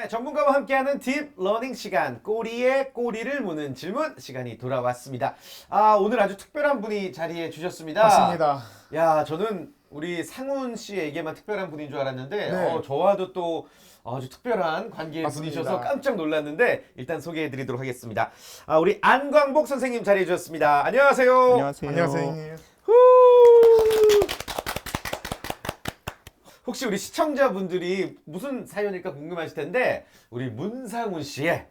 네, 전문가와 함께하는 딥 러닝 시간, 꼬리에 꼬리를 무는 질문 시간이 돌아왔습니다. 오늘 아주 특별한 분이 자리해 주셨습니다. 맞습니다. 야, 저는 우리 상훈 씨에게만 특별한 분인 줄 알았는데, 네. 저와도 또 아주 특별한 관계의 맞습니다. 분이셔서 깜짝 놀랐는데, 일단 소개해 드리도록 하겠습니다. 우리 안광복 선생님 자리해 주셨습니다. 안녕하세요. 안녕하세요. 안녕하세요, 선생님. 후! 혹시 우리 시청자분들이 무슨 사연일까 궁금하실 텐데 우리 문상훈 씨의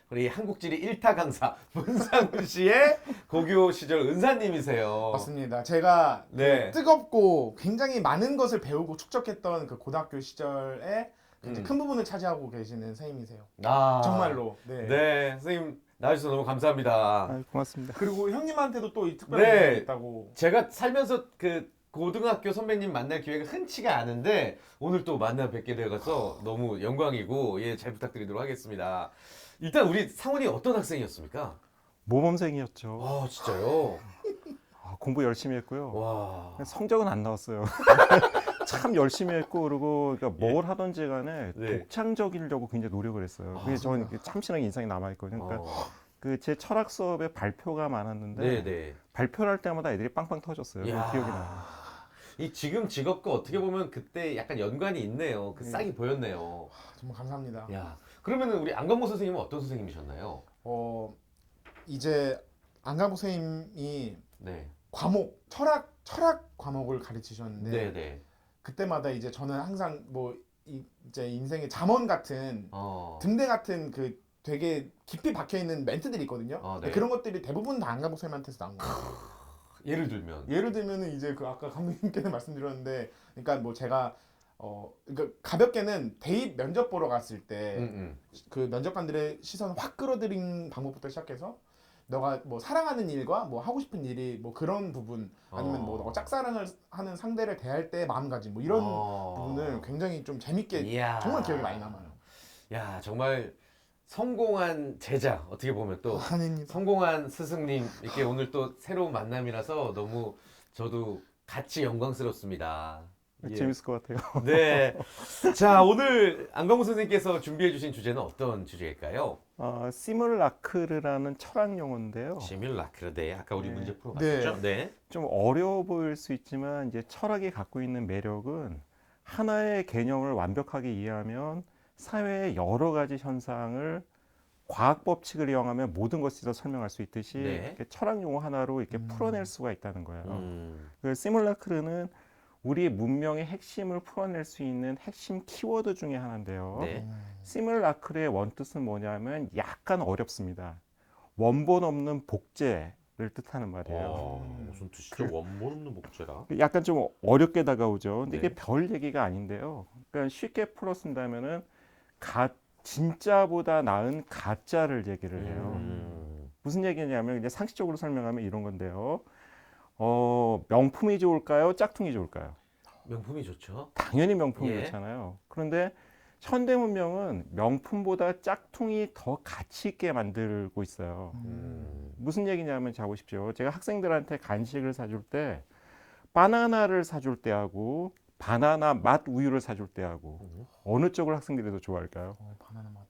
우리 한국지리 1타 강사 문상훈 씨의 고교 시절 은사님이세요. 맞습니다. 제가 네. 뜨겁고 굉장히 많은 것을 배우고 축적했던 그 고등학교 시절에 이제 음. 큰 부분을 차지하고 계시는 선생님이세요. 아, 정말로. 네. 네, 선생님 나와주셔서 너무 감사합니다. 아, 고맙습니다. 그리고 형님한테도 또 이 특별한 네. 부분이 있다고. 제가 살면서 그 고등학교 선배님 만날 기회가 흔치가 않은데 오늘 또 만나 뵙게 되어서 너무 영광이고 잘 부탁드리도록 하겠습니다. 일단 우리 상훈이 어떤 학생이었습니까? 모범생이었죠. 아 진짜요? 공부 열심히 했고요. 와. 성적은 안 나왔어요. 참 열심히 했고 그리고 그러니까 뭘 하던지 간에 네. 독창적이려고 굉장히 노력을 했어요. 그게 저는 참신하게 인상이 남아있거든요. 그러니까 그 제 철학 수업에 발표가 많았는데 네네. 발표를 할 때마다 애들이 빵빵 터졌어요. 그게 기억이 나요. 이 지금 직업과 어떻게 보면 그때 약간 연관이 있네요. 그 싹이 보였네요. 정말 감사합니다. 야, 그러면은 우리 안광모 선생님은 어떤 선생님이셨나요? 이제 안강복 선생님이 네. 과목 철학 과목을 가르치셨는데 네네. 그때마다 이제 저는 항상 이제 인생의 잠언 같은 등대 같은 그 되게 깊이 박혀 있는 멘트들이 있거든요. 네. 그런 것들이 대부분 다 안강복 선생님한테서 나온 거예요. 예를 들면. 예를 들면은 이제 그 아까 감독님께서 말씀드렸는데, 그러니까 뭐 제가 그러니까 가볍게는 대입 면접 보러 갔을 때 그 면접관들의 시선을 확 끌어들인 방법부터 시작해서 너가 뭐 사랑하는 일과 뭐 하고 싶은 일이 뭐 그런 부분 아니면 뭐 너가 짝사랑을 하는 상대를 대할 때 마음가짐 뭐 이런 부분을 굉장히 좀 재밌게 이야. 정말 기억에 많이 남아요. 야, 정말 성공한 제자, 어떻게 보면 또 아닙니다. 성공한 스승님, 이렇게 오늘 또 새로운 만남이라서 너무 저도 같이 영광스럽습니다. 예. 재밌을 것 같아요. 네. 자, 오늘 안광무 선생님께서 준비해 주신 주제는 어떤 주제일까요? 시뮬라크르라는 철학 용어인데요. 시뮬라크르. 네. 아까 우리 네. 문제 풀어봤죠? 네. 좀 어려워 보일 수 있지만 이제 철학이 갖고 있는 매력은 하나의 개념을 완벽하게 이해하면 사회의 여러 가지 현상을 과학 법칙을 이용하면 모든 것을 다 설명할 수 있듯이 네. 이렇게 철학 용어 하나로 이렇게 풀어낼 수가 있다는 거예요. 음. 그 시뮬라크르는 우리 문명의 핵심을 풀어낼 수 있는 핵심 키워드 중에 하나인데요. 네. 시뮬라크르의 원뜻은 뭐냐면 약간 어렵습니다. 원본 없는 복제를 뜻하는 말이에요. 무슨 뜻이죠? 원본 없는 복제라. 약간 좀 어렵게 다가오죠. 근데 네. 이게 별 얘기가 아닌데요. 그러니까 쉽게 풀어 쓴다면은 진짜보다 나은 가짜를 얘기를 해요. 무슨 얘기냐면 이제 상식적으로 설명하면 이런 건데요. 명품이 좋을까요? 짝퉁이 좋을까요? 명품이 좋죠. 당연히 명품이 예. 좋잖아요. 그런데 현대 문명은 명품보다 짝퉁이 더 가치 있게 만들고 있어요. 무슨 얘기냐면 자 보십시오. 제가 학생들한테 간식을 사줄 때 바나나를 사줄 때하고 바나나 맛 우유를 사줄 때하고 어느 쪽을 학생들이 더 좋아할까요? 바나나 맛.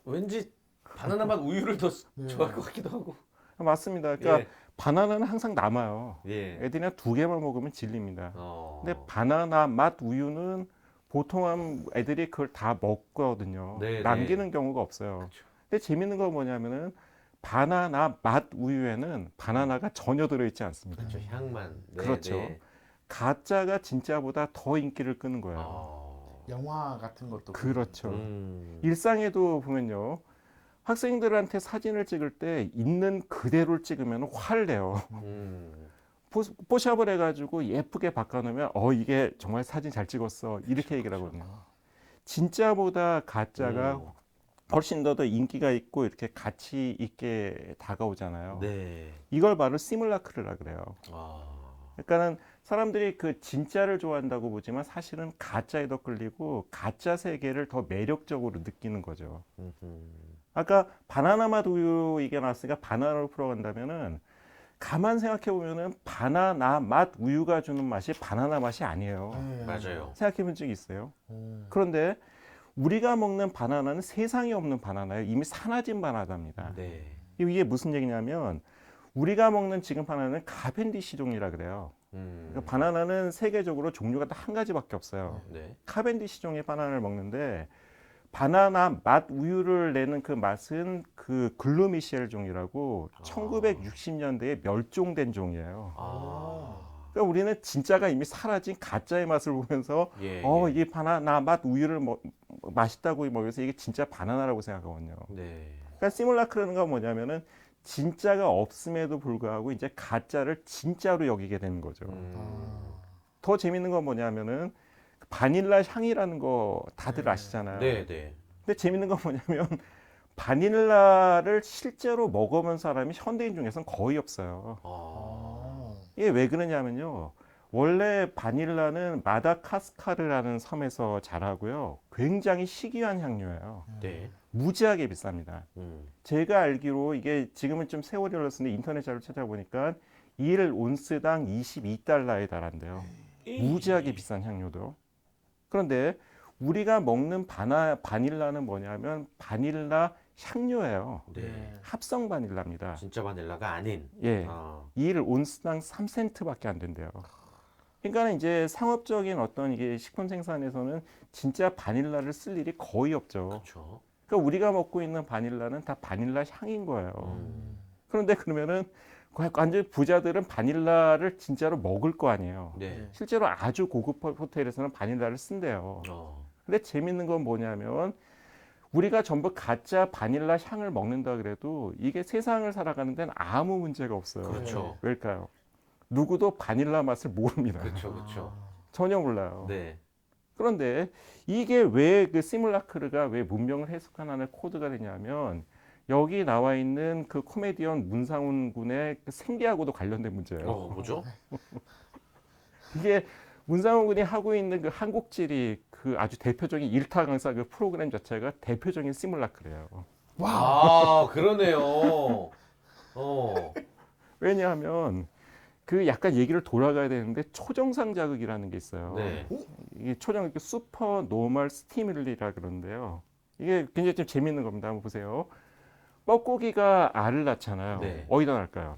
왠지 바나나 맛 우유를 더 네. 좋아할 것 같기도 하고. 맞습니다. 그러니까 예. 바나나는 항상 남아요. 예. 애들이 한 2개만 먹으면 질립니다. 어. 근데 바나나 맛 우유는 보통 애들이 그걸 다 먹거든요. 네, 남기는 네. 경우가 없어요. 그쵸. 근데 재밌는 건 뭐냐면은 바나나 맛 우유에는 바나나가 전혀 들어있지 않습니다. 그렇죠. 향만. 네, 그렇죠. 네. 가짜가 진짜보다 더 인기를 끄는 거예요. 영화 같은 것도 그렇죠. 음. 일상에도 보면요. 학생들한테 사진을 찍을 때 있는 그대로를 찍으면 화를 내요. 포샵을 해가지고 예쁘게 바꿔놓으면 이게 정말 사진 잘 찍었어 이렇게 얘기를 하거든요. 진짜보다 가짜가 훨씬 더 인기가 있고 이렇게 가치 있게 다가오잖아요. 네. 이걸 바로 시뮬라크르라 그래요. 아. 그러니까는 사람들이 그 진짜를 좋아한다고 보지만 사실은 가짜에 더 끌리고 가짜 세계를 더 매력적으로 느끼는 거죠. 아까 바나나 맛 우유 얘기가 나왔으니까 바나나로 풀어간다면은 가만 생각해 보면은 바나나 맛 우유가 주는 맛이 바나나 맛이 아니에요. 맞아요. 생각해 본 적이 있어요. 그런데 우리가 먹는 바나나는 세상에 없는 바나나예요. 이미 사라진 바나나입니다. 네. 이게 무슨 얘기냐면 우리가 먹는 지금 바나나는 카벤디시 종이라 그래요. 그러니까 바나나는 세계적으로 종류가 딱 한 가지밖에 없어요. 네. 카벤디시 종의 바나나를 먹는데 바나나 맛 우유를 내는 그 맛은 그 글루미시엘 종이라고 1960년대에 멸종된 종이에요. 아. 그러니까 우리는 진짜가 이미 사라진 가짜의 맛을 보면서 예. 이게 바나나 맛 우유를 맛있다고 먹여서 이게 진짜 바나나라고 생각하거든요. 네. 그러니까 시뮬라크라는 건 뭐냐면은 진짜가 없음에도 불구하고 이제 가짜를 진짜로 여기게 되는 거죠. 더 재밌는 건 뭐냐면은 바닐라 향이라는 거 다들 아시잖아요. 네, 네. 근데 재밌는 건 뭐냐면 바닐라를 실제로 먹어본 사람이 현대인 중에서는 거의 없어요. 아. 이게 왜 그러냐면요. 원래 바닐라는 마다카스카르라는 섬에서 자라고요. 굉장히 희귀한 향료예요. 네. 무지하게 비쌉니다. 제가 알기로 이게 지금은 좀 세월이 흘렀는데 인터넷 자료 찾아보니까 1온스당 22달러에 달한대요. 무지하게 비싼 향료도. 그런데 우리가 먹는 바닐라는 뭐냐면 바닐라 향료예요. 네. 합성 바닐라입니다. 진짜 바닐라가 아닌. 예. 아. 1온스당 3센트밖에 안 된대요. 그러니까 이제 상업적인 어떤 이게 식품 생산에서는 진짜 바닐라를 쓸 일이 거의 없죠. 그렇죠. 그러니까 우리가 먹고 있는 바닐라는 다 바닐라 향인 거예요. 그런데 그러면은 완전 부자들은 바닐라를 진짜로 먹을 거 아니에요. 네. 실제로 아주 고급 호텔에서는 바닐라를 쓴대요. 근데 재밌는 건 뭐냐면 우리가 전부 가짜 바닐라 향을 먹는다 그래도 이게 세상을 살아가는 데는 아무 문제가 없어요. 그렇죠. 왜일까요? 누구도 바닐라 맛을 모릅니다. 그렇죠, 그렇죠. 전혀 몰라요. 네. 그런데 이게 왜 그 시뮬라크르가 왜 문명을 해석하는 코드가 되냐면 여기 나와 있는 그 코미디언 문상훈 군의 그 생계하고도 관련된 문제예요. 뭐죠? 이게 문상훈 군이 하고 있는 그 한국지리 그 아주 대표적인 일타 강사 그 프로그램 자체가 대표적인 시뮬라크래요. 아, 그러네요. 왜냐하면 그 약간 얘기를 돌아가야 되는데 초정상 자극이라는 게 있어요. 네. 이게 초정 슈퍼 노멀 스티뮬리라 그러는데요. 이게 굉장히 좀 재밌는 겁니다. 한번 보세요. 뻐꾸기가 알을 낳잖아요. 네. 어디다 낳을까요?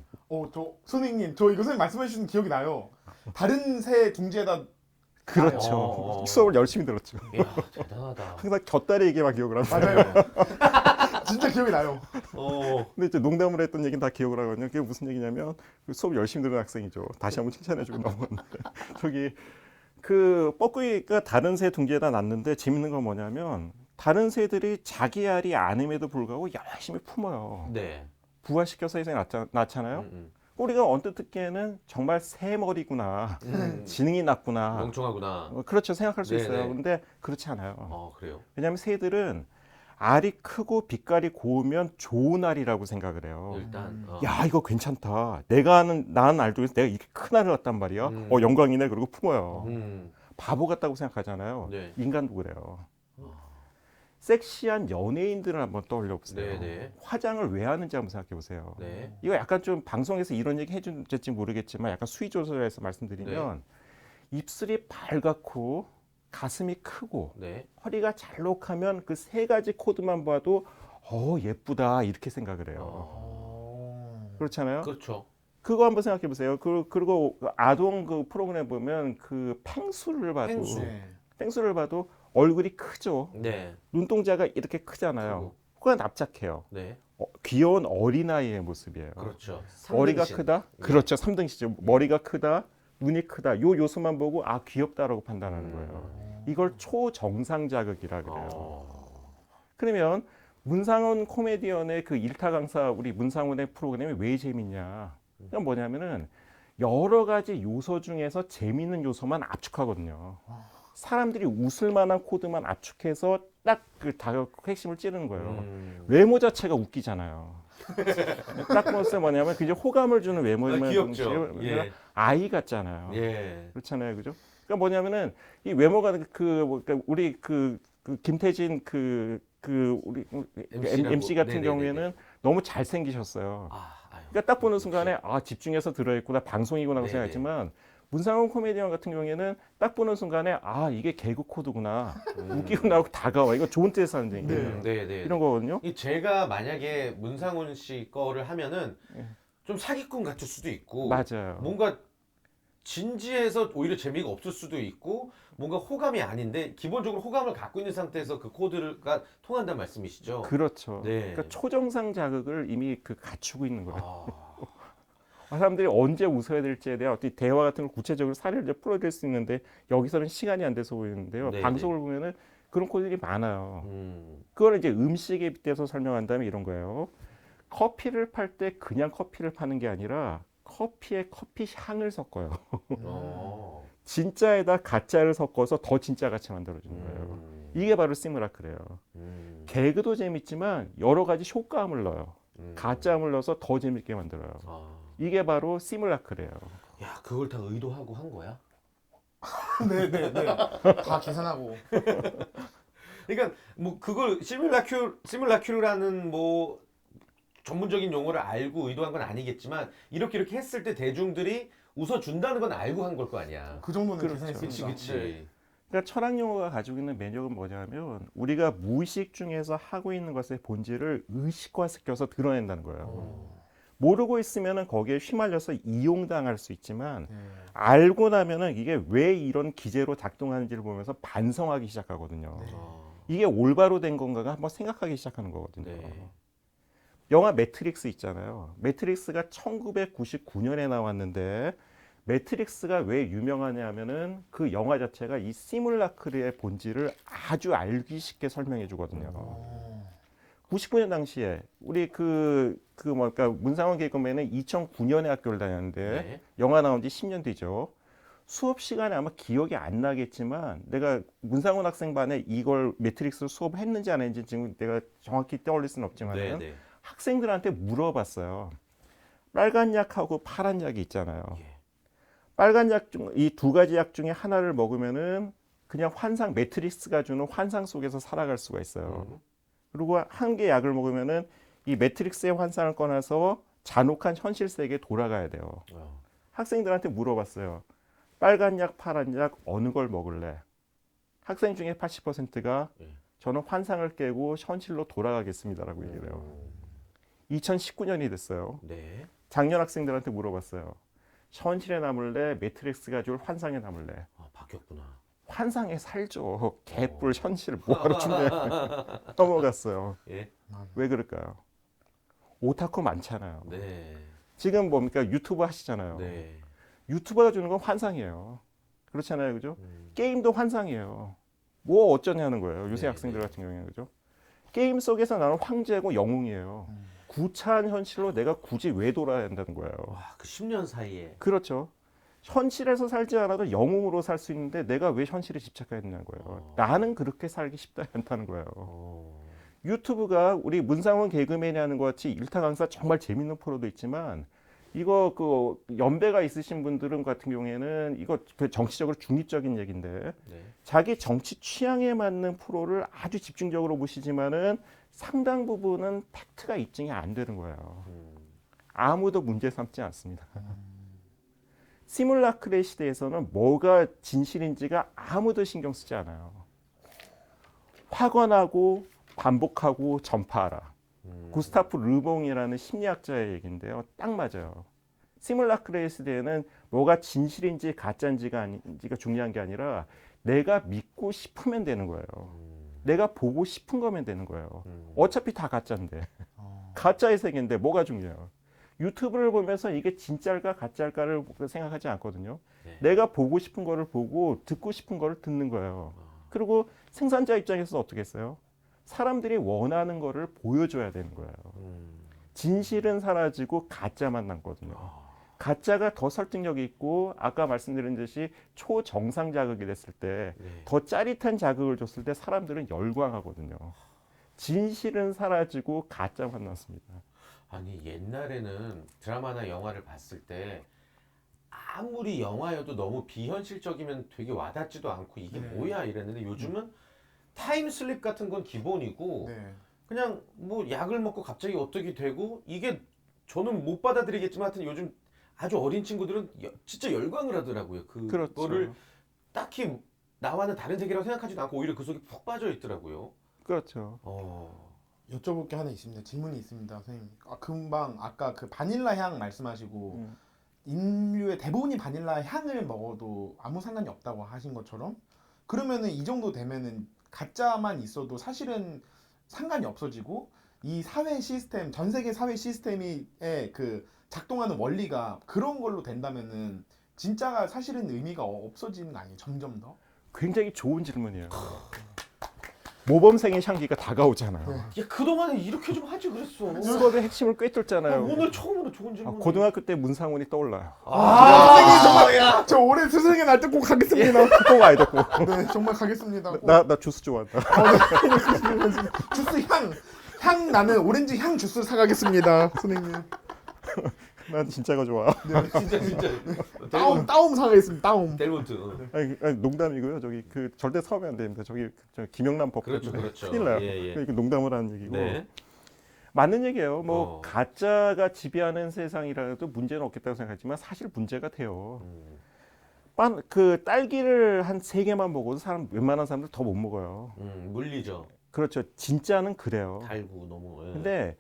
저 선생님, 저 이거 선생님 말씀해 주신 기억이 나요. 다른 새 둥지에다. 그렇죠. 수업을 열심히 들었죠. 이야, 대단하다. 항상 곁다리 얘기만 기억을 합니다. 맞아요. 진짜 기억이 나요. 근데 이제 농담을 했던 얘기는 다 기억을 하거든요. 그게 무슨 얘기냐면 그 수업 열심히 들은 학생이죠. 다시 한번 칭찬해주고 넘어갔는데 저기 그 뻐꾸기가 다른 새 둥지에다 낳는데 재밌는 건 뭐냐면 다른 새들이 자기 알이 아님에도 불구하고 열심히 품어요. 네. 부화시켜서 세상에 낳잖아요. 우리가 언뜻 듣기에는 정말 새 머리구나, 지능이 낮구나, 멍청하구나. 그렇죠 생각할 수 네네. 있어요. 근데 그렇지 않아요. 그래요? 왜냐하면 새들은 알이 크고 빛깔이 고우면 좋은 알이라고 생각을 해요. 일단. 야 이거 괜찮다. 내가 낳은 알 중에서 내가 이렇게 큰 알을 낳았단 말이야. 영광이네. 그리고 품어요. 바보 같다고 생각하잖아요. 네. 인간도 그래요. 섹시한 연예인들을 한번 떠올려 보세요. 네네. 화장을 왜 하는지 한번 생각해 보세요. 네. 이거 약간 좀 방송에서 이런 얘기 해줄지 모르겠지만 약간 수위 조절해서 말씀드리면 입술이 밝고 가슴이 크고 네. 허리가 잘록하면 그 세 가지 코드만 봐도 예쁘다 이렇게 생각을 해요. 그렇잖아요. 그렇죠. 그거 한번 생각해 보세요. 그리고 아동 그 프로그램 보면 그 펭수를 봐도 얼굴이 크죠. 네. 눈동자가 이렇게 크잖아요. 코가 납작해요. 네. 귀여운 어린아이의 모습이에요. 그렇죠. 머리가 삼등신. 크다? 그렇죠. 3등시죠. 머리가 크다, 눈이 크다. 요 요소만 보고 귀엽다라고 판단하는 거예요. 이걸 초정상 자극이라 그래요. 그러면 문상훈 코미디언의 그 일타 강사 우리 문상훈의 프로그램이 왜 재밌냐? 그건 뭐냐면은 여러 가지 요소 중에서 재밌는 요소만 압축하거든요. 사람들이 웃을 만한 코드만 압축해서 딱 그 핵심을 찌르는 거예요. 외모 자체가 웃기잖아요. 딱 보면 뭐냐면 그게 호감을 주는 외모만 귀엽죠. 예. 아이 같잖아요. 예. 그렇잖아요, 그죠? 그러니까 뭐냐면은 이 외모가 그러니까 우리 그 김태진 우리 MC 같은 네네네네. 경우에는 너무 잘 생기셨어요. 아유. 그러니까 딱 보는 순간에 집중해서 들어있구나 방송이구나 하고 네네. 생각했지만 문상훈 코미디언 같은 경우에는 딱 보는 순간에 아 이게 개그 코드구나 웃기고 나오고 다가와 이거 좋은 뜻에서 하는 얘기예요. 네. 이런 거거든요. 제가 만약에 문상훈 씨 거를 하면은 좀 사기꾼 같을 수도 있고 맞아요. 뭔가 진지해서 오히려 재미가 없을 수도 있고 뭔가 호감이 아닌데 기본적으로 호감을 갖고 있는 상태에서 그 코드가 통한다는 말씀이시죠? 그렇죠. 네. 그러니까 초정상 자극을 이미 그 갖추고 있는 거예요. 아, 사람들이 언제 웃어야 될지에 대한 어떤 대화 같은 걸 구체적으로 사례를 이제 풀어낼 수 있는데 여기서는 시간이 안 돼서 보이는데요. 네네. 방송을 보면은 그런 코드들이 많아요. 음. 그거는 이제 음식에 빗대서 설명한다면 이런 거예요. 커피를 팔 때 그냥 커피를 파는 게 아니라 커피에 커피 향을 섞어요. 어. 진짜에다 가짜를 섞어서 더 진짜 같이 만들어주는 거예요. 이게 바로 시뮬라크래요. 개그도 재밌지만 여러 가지 효과음을 넣어요. 가짜음을 넣어서 더 재밌게 만들어요. 아. 이게 바로 시뮬라크래요. 야, 그걸 다 의도하고 한 거야? 네네네. 다 계산하고. 그러니까 뭐 그걸 시뮬라큐라는 뭐 전문적인 용어를 알고 의도한 건 아니겠지만 이렇게 했을 때 대중들이 웃어준다는 건 알고 한 걸 거 아니야. 그 정도는 그렇죠. 계산했습니다. 그치. 네. 그러니까 철학 용어가 가지고 있는 매력은 뭐냐면 우리가 무의식 중에서 하고 있는 것의 본질을 의식화시켜서 드러낸다는 거예요. 모르고 있으면은 거기에 휘말려서 이용당할 수 있지만 네. 알고 나면은 이게 왜 이런 기제로 작동하는지를 보면서 반성하기 시작하거든요. 이게 올바로 된 건가가 한번 생각하기 시작하는 거거든요. 네. 영화 매트릭스 있잖아요. 매트릭스가 1999년에 나왔는데 매트릭스가 왜 유명하냐 하면은 그 영화 자체가 이 시뮬라크의 본질을 아주 알기 쉽게 설명해 주거든요. 99년 당시에 우리 그러니까 문상훈 개그맨은 2009년에 학교를 다녔는데 네. 영화 나온 지 10년 뒤죠. 수업 시간에 아마 기억이 안 나겠지만 내가 문상훈 학생 반에 이걸 매트릭스 수업을 했는지 안 했는지 지금 내가 정확히 떠올릴 수는 없지만 네. 학생들한테 물어봤어요. 빨간 약하고 파란 약이 있잖아요. 예. 빨간 약 중 이 두 가지 약 중에 하나를 먹으면은 그냥 환상 매트릭스가 주는 환상 속에서 살아갈 수가 있어요. 그리고 한 개 약을 먹으면은 이 매트릭스의 환상을 꺼내서 잔혹한 현실 세계에 돌아가야 돼요. 학생들한테 물어봤어요. 빨간 약, 파란 약 어느 걸 먹을래? 학생 중에 80%가 저는 환상을 깨고 현실로 돌아가겠습니다라고 얘기를 해요. 2019년이 됐어요. 네. 작년 학생들한테 물어봤어요. 현실에 남을래? 매트릭스가 줄 환상에 남을래? 아, 바뀌었구나. 환상에 살죠. 개뿔 현실 뭐하러 준비해. 넘어갔어요. 예. 왜 그럴까요? 오타쿠 많잖아요. 네. 지금 뭡니까? 유튜브 하시잖아요. 네. 유튜버가 주는 건 환상이에요. 그렇잖아요. 그죠? 게임도 환상이에요. 뭐 어쩌냐는 거예요. 요새 네, 학생들 네. 같은 경우에는. 그죠? 게임 속에서 나는 황제고 영웅이에요. 구차한 현실로 내가 굳이 왜 돌아야 한다는 거예요. 와, 그 10년 사이에. 그렇죠. 현실에서 살지 않아도 영웅으로 살 수 있는데 내가 왜 현실에 집착해야 되는 거예요. 나는 그렇게 살기 쉽지 않다는 거예요. 유튜브가 우리 문상훈 개그맨이 하는 것 같이 일타 강사 정말 재밌는 프로도 있지만 이거 그 연배가 있으신 분들은 같은 경우에는 이거 그 정치적으로 중립적인 얘기인데 네. 자기 정치 취향에 맞는 프로를 아주 집중적으로 보시지만은 상당 부분은 팩트가 입증이 안 되는 거예요. 아무도 문제 삼지 않습니다. 시뮬라크의 시대에서는 뭐가 진실인지가 아무도 신경 쓰지 않아요. 확언하고 반복하고 전파하라. 구스타프 르봉이라는 심리학자의 얘기인데요. 딱 맞아요. 시뮬라크의 시대에는 뭐가 진실인지 가짜인지가 중요한 게 아니라 내가 믿고 싶으면 되는 거예요. 내가 보고 싶은 거면 되는 거예요. 어차피 다 가짜인데. 가짜의 세계인데 뭐가 중요해요. 유튜브를 보면서 이게 진짜일까 가짜일까를 생각하지 않거든요. 네. 내가 보고 싶은 거를 보고 듣고 싶은 거를 듣는 거예요. 그리고 생산자 입장에서 어떻게 했어요? 사람들이 원하는 거를 보여줘야 되는 거예요. 진실은 사라지고 가짜만 남거든요. 가짜가 더 설득력이 있고 아까 말씀드린 듯이 초정상 자극이 됐을 때 더 네. 짜릿한 자극을 줬을 때 사람들은 열광하거든요. 진실은 사라지고 가짜만 남습니다. 아니, 옛날에는 드라마나 영화를 봤을 때 아무리 영화여도 너무 비현실적이면 되게 와닿지도 않고 이게 뭐야 이랬는데 요즘은 타임슬립 같은 건 기본이고 네. 그냥 뭐 약을 먹고 갑자기 어떻게 되고 이게 저는 못 받아들이겠지만 하여튼 요즘 아주 어린 친구들은 진짜 열광을 하더라고요. 그렇죠. 그거를 딱히 나와는 다른 세계라고 생각하지도 않고 오히려 그 속에 푹 빠져 있더라고요. 그렇죠. 여쭤볼 게 하나 있습니다. 질문이 있습니다, 선생님. 금방 아까 그 바닐라 향 말씀하시고 인류의 대부분이 바닐라 향을 먹어도 아무 상관이 없다고 하신 것처럼 그러면은 이 정도 되면은 가짜만 있어도 사실은 상관이 없어지고 이 사회 시스템 전 세계 사회 시스템이 그 작동하는 원리가 그런 걸로 된다면은 진짜가 사실은 의미가 없어지는 거 아니에요? 점점 더? 굉장히 좋은 질문이에요. 모범생의 향기가 다가오잖아요. 야 그동안에 이렇게 좀 하지 그랬어. 물건의 핵심을 꿰뚫잖아요. 오늘 처음으로 좋은 질문. 고등학교 때 문상훈이 떠올라요. 야. 저 올해 스승의 날 때 꼭 가겠습니다. 꼭 와야 됐고. 네, 정말 가겠습니다. 꼭. 나 주스 좋아한다. 주스 향 나는 오렌지 향 주스 사가겠습니다, 선생님. 난 진짜가 좋아. 진짜. 따옴 사가겠습니다. 따옴. 델몬트. 아니, 농담이고요. 저기 그 절대 사오면 안 됩니다. 저기 저 김영란 법 그렇죠, 때문에 그렇죠. 큰일 나요. 예, 예. 그러니까 농담을 하는 얘기고. 네. 맞는 얘기예요. 뭐 어. 가짜가 지배하는 세상이라도 문제는 없겠다고 생각하지만 사실 문제가 돼요. 그 딸기를 한 3개만 먹어도 웬만한 사람들 더 못 먹어요. 물리죠. 그렇죠. 진짜는 그래요. 달고 너무. 예. 근데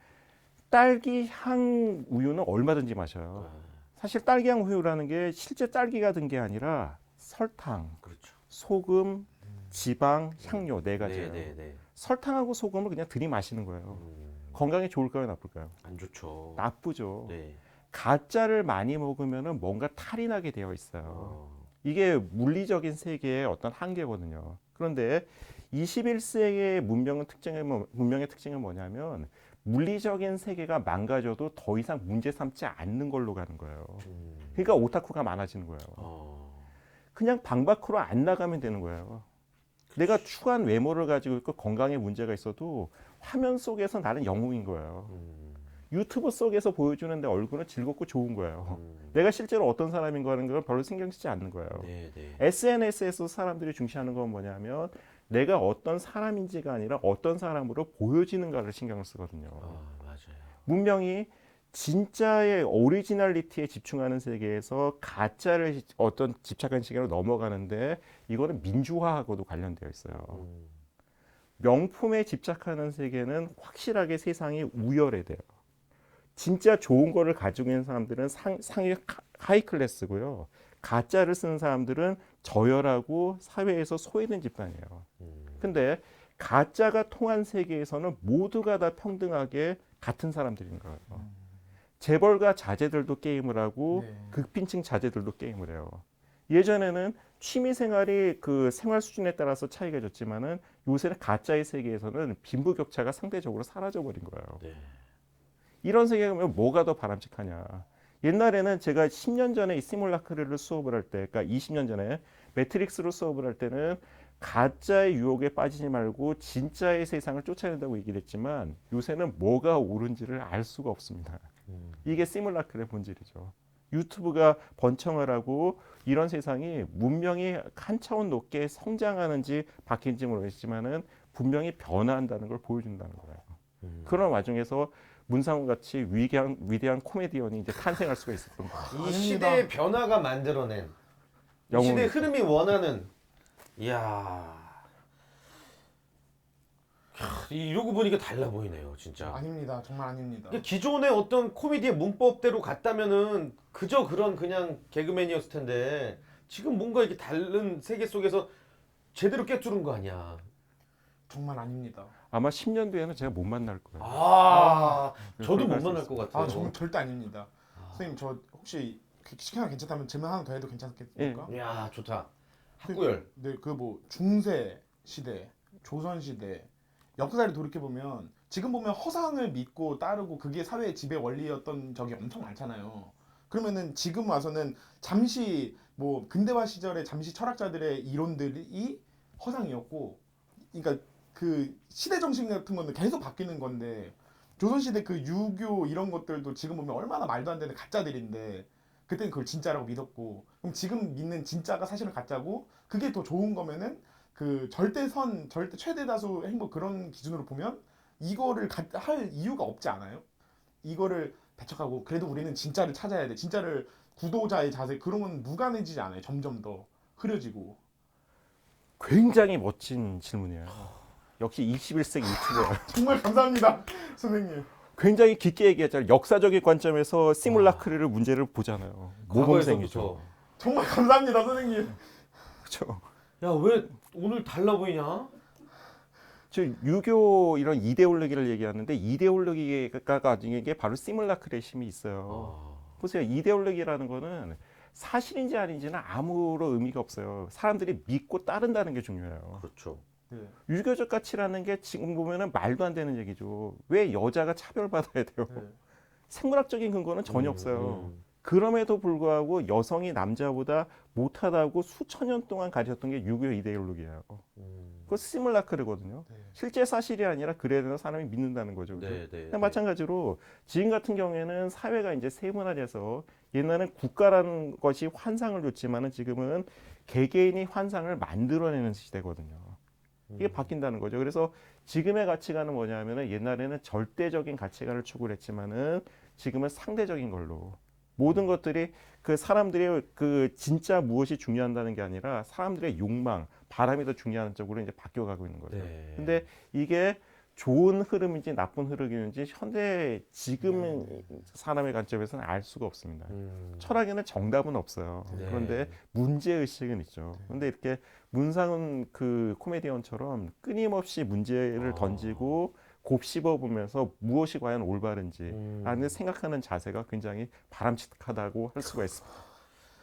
딸기 향 우유는 얼마든지 마셔요. 사실 딸기 향 우유라는 게 실제 딸기가 든 게 아니라 설탕, 그렇죠. 소금, 지방, 향료 4가지예요. 네. 설탕하고 소금을 그냥 들이마시는 거예요. 건강에 좋을까요, 나쁠까요? 안 좋죠. 나쁘죠. 네. 가짜를 많이 먹으면 뭔가 탈이 나게 되어 있어요. 이게 물리적인 세계의 어떤 한계거든요. 그런데 21세기의 문명의 특징은 뭐냐면 물리적인 세계가 망가져도 더 이상 문제 삼지 않는 걸로 가는 거예요. 그러니까 오타쿠가 많아지는 거예요. 그냥 방 밖으로 안 나가면 되는 거예요. 내가 추한 외모를 가지고 있고 건강에 문제가 있어도 화면 속에서 나는 영웅인 거예요. 유튜브 속에서 보여주는 내 얼굴은 즐겁고 좋은 거예요. 내가 실제로 어떤 사람인가 하는 걸 별로 신경 쓰지 않는 거예요. 네. SNS에서 사람들이 중시하는 건 뭐냐면 내가 어떤 사람인지가 아니라 어떤 사람으로 보여지는가를 신경을 쓰거든요. 맞아요. 문명이 진짜의 오리지널리티에 집중하는 세계에서 가짜를 어떤 집착한 시계로 넘어가는데 이거는 민주화하고도 관련되어 있어요. 명품에 집착하는 세계는 확실하게 세상이 우열해돼요. 진짜 좋은 거를 가지고 있는 사람들은 상위 하이 클래스고요. 가짜를 쓰는 사람들은 저열하고 사회에서 소외된 집단이에요. 근데 가짜가 통한 세계에서는 모두가 다 평등하게 같은 사람들인 거예요. 재벌가 자제들도 게임을 하고 네. 극빈층 자제들도 게임을 해요. 예전에는 취미 생활이 그 생활 수준에 따라서 차이가 졌지만은 요새는 가짜의 세계에서는 빈부격차가 상대적으로 사라져 버린 거예요. 네. 이런 세계면 뭐가 더 바람직하냐? 옛날에는 제가 10년 전에 이 시뮬라크를 수업을 할 때, 그러니까 20년 전에 매트릭스로 수업을 할 때는 가짜의 유혹에 빠지지 말고 진짜의 세상을 쫓아낸다고 얘기를 했지만 요새는 뭐가 옳은지를 알 수가 없습니다. 이게 시뮬라크의 본질이죠. 유튜브가 번창을 하고 이런 세상이 문명이 한 차원 높게 성장하는지 바뀌는지 모르겠지만은 분명히 변화한다는 걸 보여준다는 거예요. 그런 와중에서 문상훈 같이 위대한 코미디언이 이제 탄생할 수가 있었던 거예요. 이 시대의 변화가 만들어낸 이 시대의 흐름이 원하는 이야 이러고 보니까 달라 보이네요 진짜. 아닙니다. 정말 아닙니다. 기존의 어떤 코미디의 문법대로 갔다면은 그저 그런 그냥 개그맨이었을 텐데 지금 뭔가 이렇게 다른 세계 속에서 제대로 꿰뚫은 거 아니야. 정말 아닙니다. 아마 10년 뒤에는 제가 못 만날 거예요. 저도 못 그럴 수 만날 것 같아요. 정말 절대 아닙니다. 선생님 저 혹시 시간 괜찮다면 질문 하나 더 해도 괜찮겠습니까? 이야 좋다. 학구열. 네, 그 뭐 중세 시대, 조선 시대 역사를 돌이켜 보면 지금 보면 허상을 믿고 따르고 그게 사회의 지배 원리였던 적이 엄청 많잖아요. 그러면은 지금 와서는 잠시 뭐 근대화 시절에 잠시 철학자들의 이론들이 허상이었고, 그러니까 그 시대 정신 같은 거는 계속 바뀌는 건데 조선 시대 그 유교 이런 것들도 지금 보면 얼마나 말도 안 되는 가짜들인데 그때는 그걸 진짜라고 믿었고, 그럼 지금 믿는 진짜가 사실은 가짜고 그게 더 좋은 거면은 그 절대 최대 다수 행복 그런 기준으로 보면 이거를 할 이유가 없지 않아요? 이거를 배척하고 그래도 우리는 진짜를 찾아야 돼. 진짜를 구도자의 자세 그런 건 무관해지지 않아요. 점점 더 흐려지고. 굉장히 멋진 질문이에요. 역시 21세기 유튜버야. 정말 감사합니다, 선생님. 굉장히 깊게 얘기했잖아요. 역사적인 관점에서 시뮬라크르를 문제를 보잖아요. 모범생이죠. 정말 감사합니다, 선생님. 그렇죠. 야, 왜 오늘 달라 보이냐? 저 유교 이런 이데올로기를 얘기하는데 이데올로기가 가진 게 바로 시뮬라크르의 힘이 있어요. 보세요. 이데올로기라는 거는 사실인지 아닌지는 아무런 의미가 없어요. 사람들이 믿고 따른다는 게 중요해요. 그렇죠. 네. 유교적 가치라는 게 지금 보면은 말도 안 되는 얘기죠. 왜 여자가 차별받아야 돼요? 네. 생물학적인 근거는 전혀 없어요. 그럼에도 불구하고 여성이 남자보다 못하다고 수천 년 동안 가졌던 게 유교 이데올로기예요. 그거 시뮬라크르거든요. 네. 실제 사실이 아니라 그래야 되는 사람이 믿는다는 거죠. 네, 네. 그냥 마찬가지로 지금 같은 경우에는 사회가 이제 세분화돼서 옛날에는 국가라는 것이 환상을 줬지만은 지금은 개개인이 환상을 만들어내는 시대거든요. 이게 바뀐다는 거죠. 그래서 지금의 가치관은 뭐냐면은 옛날에는 절대적인 가치관을 추구했지만은 지금은 상대적인 걸로 모든 것들이 그 사람들의 그 진짜 무엇이 중요한다는 게 아니라 사람들의 욕망, 바람이 더 중요한 쪽으로 이제 바뀌어가고 있는 거죠. 네. 근데 이게 좋은 흐름인지 나쁜 흐름인지 현대 지금 사람의 관점에서는 알 수가 없습니다. 철학에는 정답은 없어요. 네. 그런데 문제 의식은 있죠. 그런데 이렇게 문상훈 그 코미디언처럼 끊임없이 문제를 던지고 곱씹어 보면서 무엇이 과연 올바른지 라는 생각하는 자세가 굉장히 바람직하다고 할 수가 있습니다.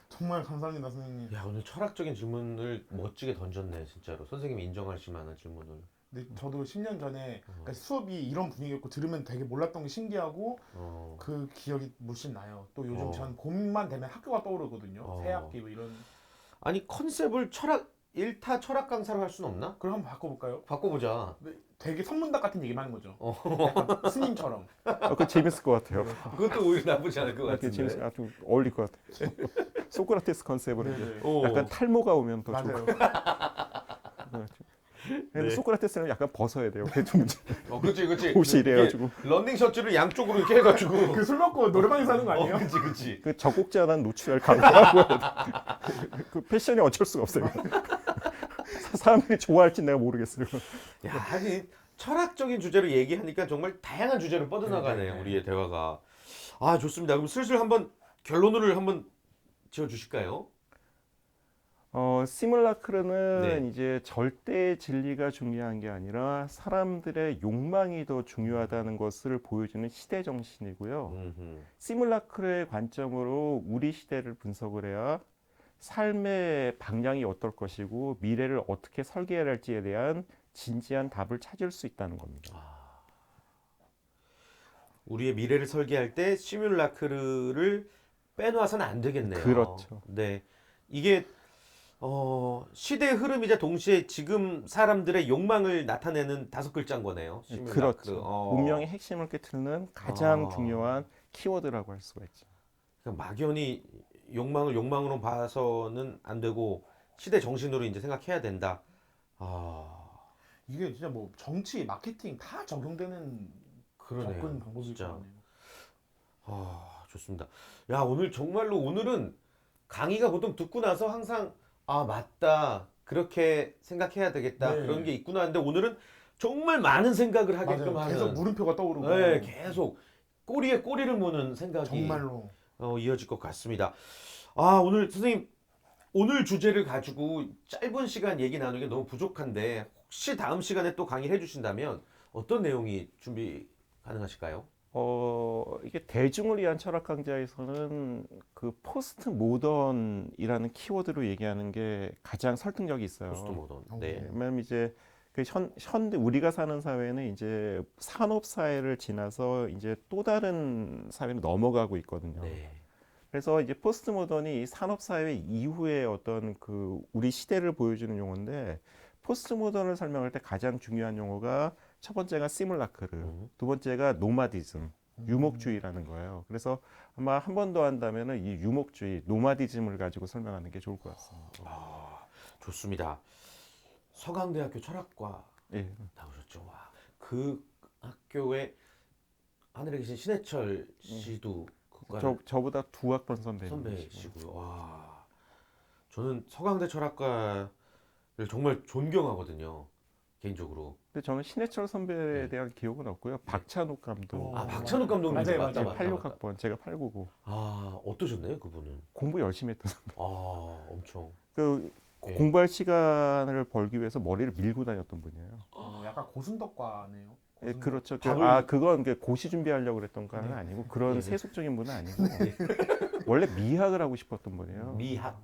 정말 감사합니다, 선생님. 야, 오늘 철학적인 질문을 멋지게 던졌네, 진짜로. 선생님이 인정하실 만한 질문을. 근데 저도 10년 전에 그러니까 수업이 이런 분위기였고 들으면 되게 몰랐던 게 신기하고 그 기억이 물씬 나요. 또 요즘 전 봄만 되면 학교가 떠오르거든요. 새학기 뭐 이런. 아니, 컨셉을 일타 철학 강사로 할 수는 없나? 그럼 한번 바꿔볼까요? 바꿔보자. 네, 되게 선문답 같은 얘기만 하는 거죠. 약간 스님처럼. 그거 재밌을 것 같아요. 그것도 오히려 나쁘지 않을 것 이렇게 같은데. 아주 어울릴 것 같아요. 소크라테스 컨셉으로 이제 네네. 약간 탈모가 오면 더 좋을 맞아요. 것 같아요. 근데 네. 소크라테스는 약간 벗어야 돼요. 대충 그렇지, 그렇지. 옷이 이래가지고 런닝 셔츠를 양쪽으로 이렇게 해가지고. 그 술 먹고 노래방에서 하는 거 아니에요? 그렇지, 그렇지. 그 적곡지 하나 노출할 강조하고 그 패션이 어쩔 수가 없어요. 사람들이 좋아할지 내가 모르겠어요. 야, 아니 철학적인 주제로 얘기하니까 정말 다양한 주제로 뻗어나가네요. 네. 우리의 대화가. 아, 좋습니다. 그럼 슬슬 한번 결론을 한번 지어주실까요? 시뮬라크르는 네. 이제 절대 진리가 중요한 게 아니라 사람들의 욕망이 더 중요하다는 것을 보여주는 시대 정신이고요. 시뮬라크르의 관점으로 우리 시대를 분석을 해야 삶의 방향이 어떨 것이고 미래를 어떻게 설계해야 할지에 대한 진지한 답을 찾을 수 있다는 겁니다. 우리의 미래를 설계할 때 시뮬라크를 빼놓아서는 안 되겠네요. 그렇죠. 네, 이게 시대의 흐름이자 동시에 지금 사람들의 욕망을 나타내는 5글자인 거네요. 시뮬라크르. 그렇죠. 운명의 핵심을 꿰뚫는 가장 아. 중요한 키워드라고 할 수가 있죠. 그러니까 막연히 욕망을 욕망으로 봐서는 안 되고 시대 정신으로 이제 생각해야 된다. 이게 진짜 뭐 정치, 마케팅 다 적용되는 그러네요. 접근 방법일 진짜. 것 같네요. 좋습니다. 야, 오늘 정말로 오늘은 강의가 보통 듣고 나서 항상 맞다. 그렇게 생각해야 되겠다. 네. 그런 게 있구나 하는데 오늘은 정말 많은 생각을 하게끔 맞아요. 하는 계속 물음표가 떠오르고. 네, 계속 꼬리에 꼬리를 무는 생각이 정말로. 이어질 것 같습니다. 오늘 선생님 오늘 주제를 가지고 짧은 시간 얘기 나누기 너무 부족한데 혹시 다음 시간에 또 강의를 해주신다면 어떤 내용이 준비 가능하실까요? 이게 대중을 위한 철학 강좌에서는 그 포스트 모던이라는 키워드로 얘기하는 게 가장 설득력이 있어요. 포스트 모던. 네. 네. 왜냐면 이제 그 현대 우리가 사는 사회는 이제 산업 사회를 지나서 이제 또 다른 사회로 넘어가고 있거든요. 네. 그래서 이제 포스트 모던이 산업 사회 이후의 어떤 그 우리 시대를 보여주는 용어인데 포스트 모던을 설명할 때 가장 중요한 용어가 첫 번째가 시뮬라크르, 두 번째가 노마디즘, 유목주의라는 거예요. 그래서 아마 한 번 더 한다면은 이 유목주의, 노마디즘을 가지고 설명하는 게 좋을 것 같습니다. 좋습니다. 서강대학교 철학과 예. 나오셨죠. 와, 그 학교에 하늘에 계신 신해철 씨도 그 저보다 2학번 선배님이시고. 선배시고요. 와, 저는 서강대 철학과를 정말 존경하거든요. 개인적으로. 근데 저는 신해철 선배에 대한 기억은 없고요. 박찬욱 감독. 아, 박찬욱 감독님 맞아요, 맞다, 맞아요. 맞다, 맞다. 86학번, 제가 89고. 아, 어떠셨나요, 그분은? 공부 열심히 했던 선배. 아, 엄청. 그 예. 공부할 시간을 벌기 위해서 머리를 밀고 다녔던 분이에요. 약간 고순덕과네요. 예, 그렇죠. 밥을- 그건 고시 준비하려고 그랬던 건 네. 아니고 그런 네. 세속적인 분은 아니고 원래 미학을 하고 싶었던 분이에요. 미학.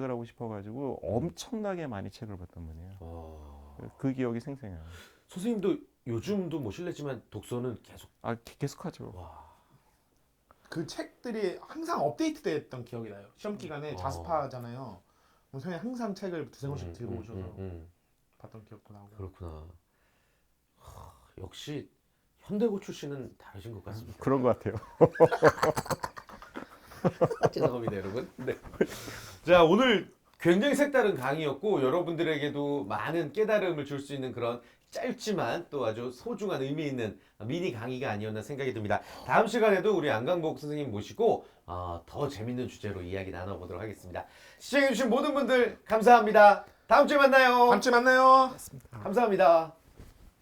을 하고 싶어가지고 엄청나게 많이 책을 봤던 분이에요. 그 기억이 생생해요. 선생님도 요즘도 뭐 실례지만 독서는 계속. 계속하죠. 와. 그 책들이 항상 업데이트됐던 기억이 나요. 시험 기간에 자습하잖아요. 선생님 항상 책을 두세 권씩 들고 오셔서 봤던 기억도 나고. 그렇구나. 역시 현대고 출신은 다르신 것 같습니다. 그런 것 같아요. 죄송합니다, 여러분. 네. 자, 오늘 굉장히 색다른 강의였고 여러분들에게도 많은 깨달음을 줄 수 있는 그런 짧지만 또 아주 소중한 의미 있는 미니 강의가 아니었나 생각이 듭니다. 다음 시간에도 우리 안강복 선생님 모시고 더 재밌는 주제로 이야기 나눠보도록 하겠습니다. 시청해주신 모든 분들 감사합니다. 다음 주에 만나요. 다음 주에 만나요. 감사합니다.